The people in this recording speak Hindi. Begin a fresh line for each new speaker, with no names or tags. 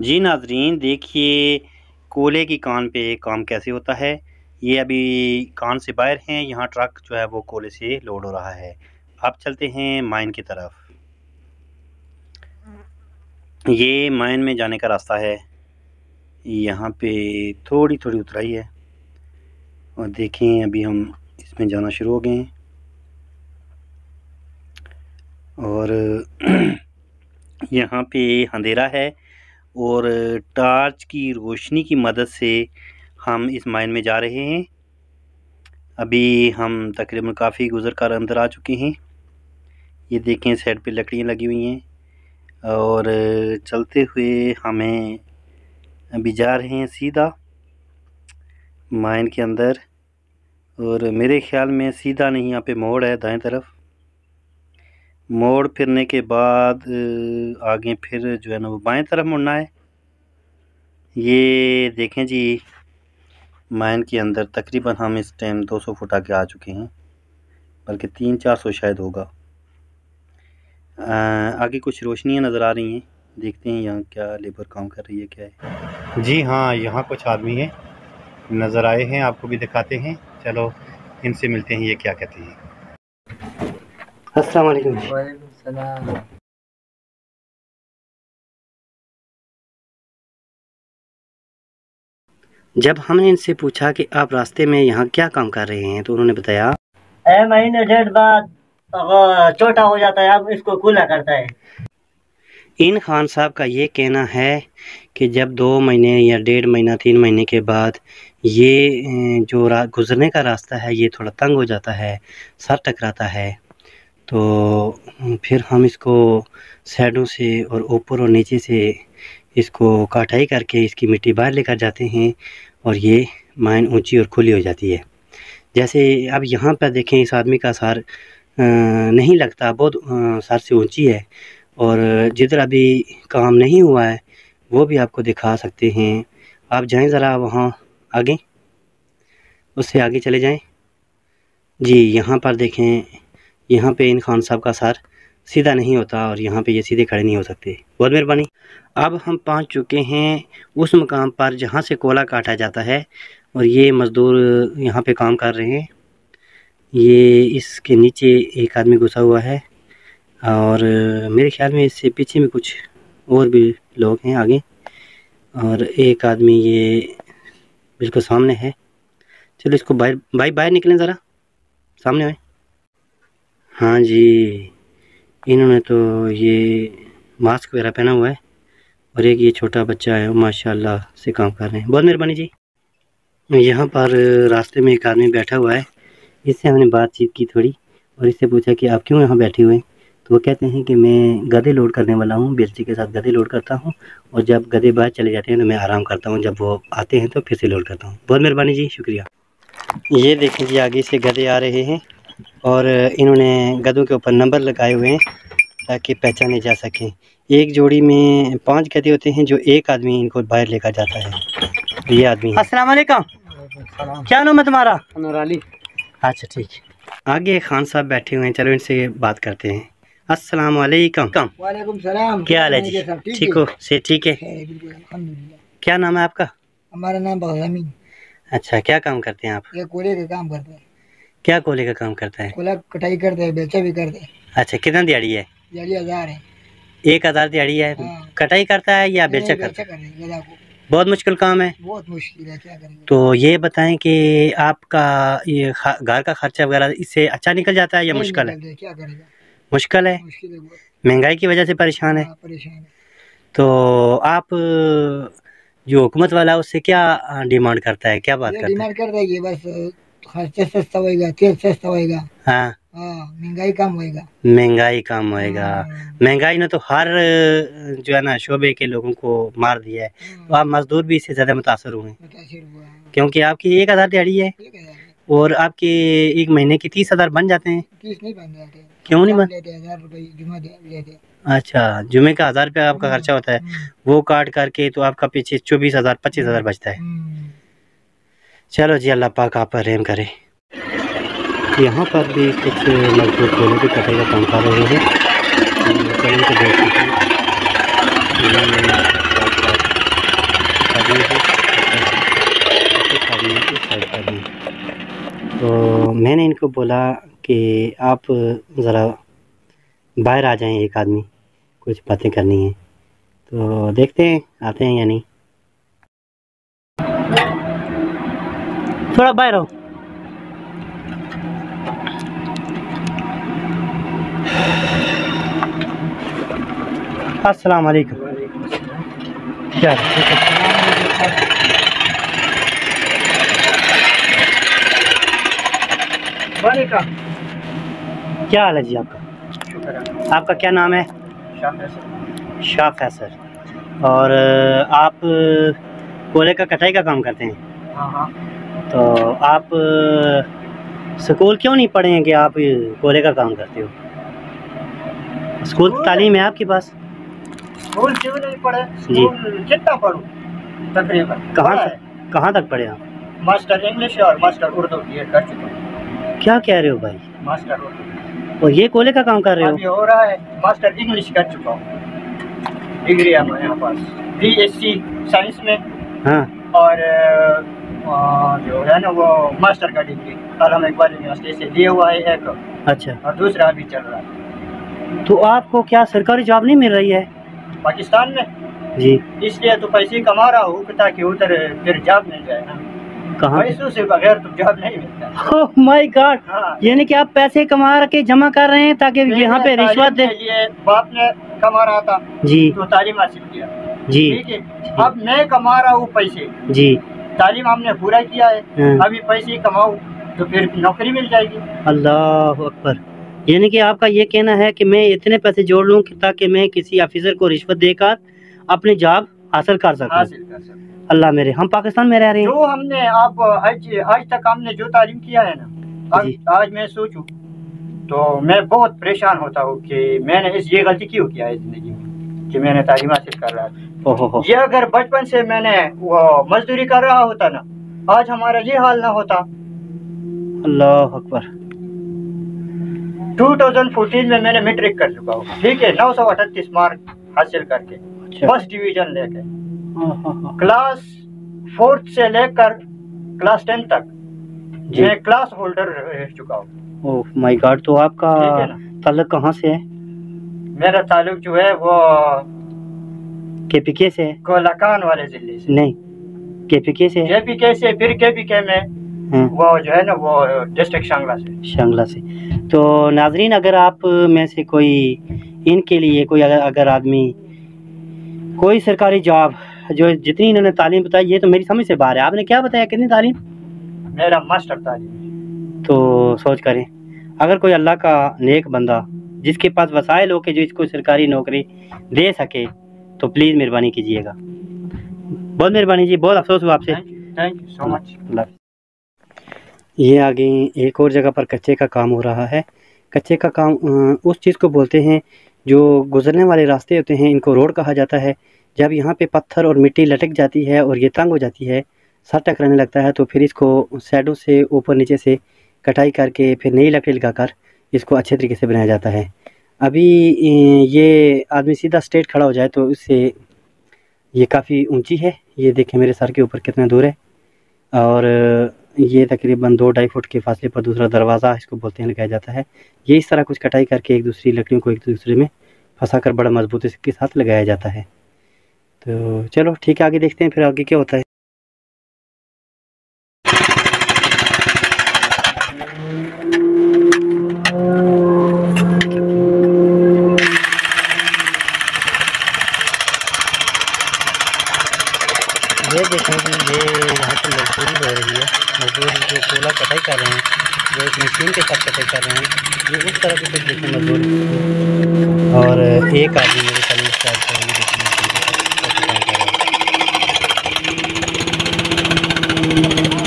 जी नाजरीन, देखिए कोयले की कान पे काम कैसे होता है। ये अभी कान से बाहर हैं, यहाँ ट्रक जो है वो कोयले से लोड हो रहा है। अब चलते हैं माइन की तरफ। ये माइन में जाने का रास्ता है। यहाँ पे थोड़ी थोड़ी उतराई है और देखें अभी हम इसमें जाना शुरू हो गए हैं। और यहाँ पे अंधेरा है और टॉर्च की रोशनी की मदद से हम इस माइन में जा रहे हैं। अभी हम तकरीबन काफ़ी गुज़र कर अंदर आ चुके हैं। ये देखें साइड पे लकड़ियाँ लगी हुई हैं और चलते हुए हमें अभी जा रहे हैं सीधा माइन के अंदर। और मेरे ख़्याल में सीधा नहीं, यहाँ पे मोड़ है दाएं तरफ। मोड़ फिरने के बाद आगे फिर जो है ना वो बाएं तरफ मुड़ना है। ये देखें जी, माइन के अंदर तकरीबन हम इस टाइम 200 फुट आगे आ चुके हैं, बल्कि 300-400 शायद होगा। आगे कुछ रोशनियाँ नज़र आ रही हैं, देखते हैं यहाँ क्या लेबर काम कर रही है, क्या है। जी हाँ, यहाँ कुछ आदमी हैं नज़र आए हैं, आपको भी दिखाते हैं। चलो इनसे मिलते हैं, ये क्या कहते हैं। अस्सलाम वालेकुम।
वालेकुम सलाम।
जब हमने इनसे पूछा कि आप रास्ते में यहाँ क्या काम कर रहे हैं, तो उन्होंने बताया
महीने डेढ़ बाद छोटा हो जाता है, अब इसको खुला करता है।
इन खान साहब का ये कहना है कि जब 2 महीने या 1.5 महीना 3 महीने के बाद ये जो गुज़रने का रास्ता है ये थोड़ा तंग हो जाता है, सर टकराता है, तो फिर हम इसको साइडों से और ऊपर और नीचे से इसको काटाई करके इसकी मिट्टी बाहर लेकर जाते हैं और ये माइन ऊंची और खुली हो जाती है। जैसे अब यहाँ पर देखें, इस आदमी का सर नहीं लगता, बहुत सर से ऊंची है। और जिधर अभी काम नहीं हुआ है वो भी आपको दिखा सकते हैं। आप जाएं ज़रा वहाँ आगे, उससे आगे चले जाएं जी। यहाँ पर देखें, यहाँ पे इन खान साहब का सर सीधा नहीं होता और यहाँ पे ये सीधे खड़े नहीं हो सकते। बहुत मेहरबानी। अब हम पहुँच चुके हैं उस मकाम पर जहाँ से कोयला काटा जाता है और ये मज़दूर यहाँ पे काम कर रहे हैं। ये इसके नीचे एक आदमी घुसा हुआ है और मेरे ख्याल में इससे पीछे में कुछ और भी लोग हैं आगे, और एक आदमी ये बिल्कुल सामने है। चलो इसको बाहर निकलें ज़रा, सामने आए। हाँ जी, इन्होंने तो ये मास्क वगैरह पहना हुआ है और एक ये छोटा बच्चा है, माशाल्लाह से काम कर रहे हैं। बहुत मेहरबानी जी। यहाँ पर रास्ते में एक आदमी बैठा हुआ है, इससे हमने बातचीत की थोड़ी और इससे पूछा कि आप क्यों यहाँ बैठे हुए हैं। तो वो कहते हैं कि मैं गधे लोड करने वाला हूँ, बेलची के साथ गधे लोड करता हूँ और जब गधे बाहर चले जाते हैं तो मैं आराम करता हूँ, जब वो आते हैं तो फिर से लोड करता हूँ। बहुत मेहरबानी जी, शुक्रिया। ये देखें जी, आगे से गधे आ रहे हैं और इन्होंने गधों के ऊपर नंबर लगाए हुए हैं ताकि पहचाने जा सकें। एक जोड़ी में 5 गधे होते हैं जो एक आदमी इनको बाहर लेकर जाता है। ये आदमी। अस्सलाम वालेकुम। क्या नाम है तुम्हारा?
नूराली।
अच्छा ठीक है। आगे खान साहब बैठे हुए हैं, चलो इनसे बात करते हैं। अस्सलाम वालेकुम।
वालेकुम सलाम।
क्या हाल है जी? ठीक हो? से ठीक है। क्या नाम है आपका?
हमारा नाम बगलामीन।
अच्छा, क्या काम करते हैं आप?
ये कोयले का काम करते हैं।
क्या कोयले का काम करता है?
कोयला कटाई करते हैं, बेचा भी करते हैं।
अच्छा, कितना दिहाड़ी है?
दिहाड़ी 1000 है।
1000 दिहाड़ी है।
हाँ।
कटाई करता है या बेचा करता है? बहुत मुश्किल काम है।
बहुत मुश्किल है, क्या करेंगे।
तो ये बताएं कि आपका ये घर का खर्चा वगैरह इससे अच्छा निकल जाता है या मुश्किल है?
क्या करेगा,
मुश्किल है।
मुश्किल है बहुत।
महंगाई की वजह से परेशान है।
परेशान है।
तो आप जो हुकूमत वाला उससे क्या डिमांड करता है, क्या बात करता है?
डिमांड करता है कि बस खर्चा सस्ता होएगा, तेल सस्ता होएगा।
हाँ,
महंगाई कम होएगा।
महंगाई कम होएगा। महंगाई ने तो हर जो है ना शोबे के लोगों को मार दिया है। तो आप मजदूर भी इससे ज़्यादा मुतासर हुए, क्योंकि आपकी 1000 दिहाड़ी है और आपके एक महीने की 30,000 बन जाते हैं।
30 नहीं बन जाते।
क्यों नहीं बन?
1000 रुपये जुमा लेते।
अच्छा, जुमे का 1000 रुपया आपका खर्चा होता है, वो काट करके तो आपका पीछे 24,000 25,000 बचता है। चलो जी, अल्लाह पाक आप पर रहम करे। यहाँ पर भी कुछ मजदूर कोयले की कटाई का काम कर रहे हैं। आदमी है, कुछ आदमी इस साइड का भी। तो मैंने इनको बोला कि आप ज़रा बाहर आ जाएं, एक आदमी कुछ बातें करनी है। तो देखते हैं आते हैं या नहीं। थोड़ा बाहर आओ। अस्सलाम वालेकुम। क्या क्या हाल है जी आपका? आपका क्या नाम है? शाह फैसल। और आप कोयले का कटाई का काम करते हैं?
हाँ।
तो आप स्कूल क्यों नहीं पढ़े हैं कि आप कोयले का काम करते हो? स्कूल की तालीम है आपके पास?
स्कूल क्यों नहीं पढ़े? स्कूल कितना पढ़ूं? तकरीबन
कहाँ तक पढ़े आप?
मास्टर इंग्लिश और मास्टर उर्दू ये कर चुका हूँ।
क्या कह रहे हो भाई?
मास्टर उर्दू।
और ये कोयले का काम कर रहे हो?
अभी हो रहा है। मास्टर इंग्लिश कर चुका हूँ, डिग्री है मेरे पास, BSc साइंस में।
हाँ।
और जो है ना वो मास्टर का डिग्री आलम इकबाल यूनिवर्सिटी से लिया हुआ है एक।
अच्छा।
और दूसरा अभी चल रहा है।
तो आपको क्या सरकारी जॉब नहीं मिल रही है
पाकिस्तान में?
जी।
इसलिए तो पैसे कमा रहा हूँ ताकि उधर फिर जॉब मिल जाए ना।
कहाँ?
पैसों से बगैर तो जॉब नहीं मिलता।
Oh my God.
हाँ।
यानी कि आप पैसे कमा के जमा कर रहे हैं ताकि यहाँ पे रिश्वत दे।
बाप ने कमा रहा था
जी,
तो तालीम हासिल किया
जी,
ठीक है। अब मैं कमा रहा हूँ पैसे,
जी,
तालीम हमने पूरा किया है। अभी पैसे कमाऊँ तो फिर नौकरी मिल जाएगी। अल्लाह
अकबर। यानी कि आपका ये कहना है कि मैं इतने पैसे जोड़ लूँ ताकि मैं किसी ऑफिसर को रिश्वत देकर अपनी जॉब हासिल कर सकूँ। अल्लाह मेरे, हम पाकिस्तान में रह रहे हैं।
जो हमने आप आज तक हमने जो तालीम किया है ना, आज मैं सोचूं तो मैं बहुत परेशान होता हूँ कि मैंने ये गलती क्यों किया है जिंदगी में कि मैंने तालीम हासिल कर रहा था। ये अगर बचपन से मैंने वो मजदूरी कर रहा होता ना, आज हमारा ये हाल ना होता।
अल्लाह अकबर।
2014 में मैंने मैट्रिक कर चुका हूँ ठीक है, 938 मार्क हासिल करके। अच्छा। फर्स्ट डिवीजन लेके क्लास 4th से लेकर क्लास 10 तक मैं क्लास होल्डर रह चुका हूँ।
Oh my God. तो आपका ताल्लुक कहाँ से है?
मेरा ताल्लुक जो है वो
KPK से है।
कोलाकान वाले जिले से।
नहीं, KPK से। KPK
से फिर KPK में वो जो है ना वो डिस्ट्रिक्ट शांगला से।
तो नाजरीन, अगर आप में से कोई इनके लिए कोई अगर आदमी कोई सरकारी जॉब जो जितनी इन्होंने तालीम बताई, ये तो मेरी समझ से बाहर है। आपने क्या बताया, कितनी तालीम?
मेरा मास्टर तालीम।
तो सोच करें, अगर कोई अल्लाह का नेक बंदा जिसके पास वसाइल हो के जो इसको सरकारी नौकरी दे सके तो प्लीज़ मेहरबानी कीजिएगा। बहुत मेहरबानी जी, बहुत अफसोस हुआ आपसे।
Thank you so much.
ये आगे एक और जगह पर कच्चे का काम हो रहा है। कच्चे का काम उस चीज़ को बोलते हैं जो गुजरने वाले रास्ते होते हैं, इनको रोड कहा जाता है। जब यहाँ पे पत्थर और मिट्टी लटक जाती है और ये तंग हो जाती है, सर टकराने लगता है, तो फिर इसको साइडों से ऊपर नीचे से कटाई करके फिर नई लकड़ी लगाकर इसको अच्छे तरीके से बनाया जाता है। अभी ये आदमी सीधा स्ट्रेट खड़ा हो जाए तो इससे ये काफ़ी ऊंची है। ये देखें मेरे सर के ऊपर कितना दूर है। और ये तकरीबन 2-2.5 फुट के फासले पर दूसरा दरवाज़ा इसको बोलते हैं लगाया जाता है। ये इस तरह कुछ कटाई करके एक दूसरी लकड़ियों को एक दूसरे में फंसाकर बड़ा मजबूती के साथ लगाया जाता है। तो चलो ठीक है, आगे देखते हैं फिर आगे क्या होता है। ये देखें कि ये यहाँ पर मजदूरी हो रही है। मजदूर जो कोयला कटाई कर रहे हैं, जो एक मशीन के साथ कटाई कर रहे हैं, ये उस तरह के कुछ देखें मजदूर। और एक आदमी मेरे ख्याल में स्टार्ट करेंगे, देखें मशीन के साथ काम कर रहा है।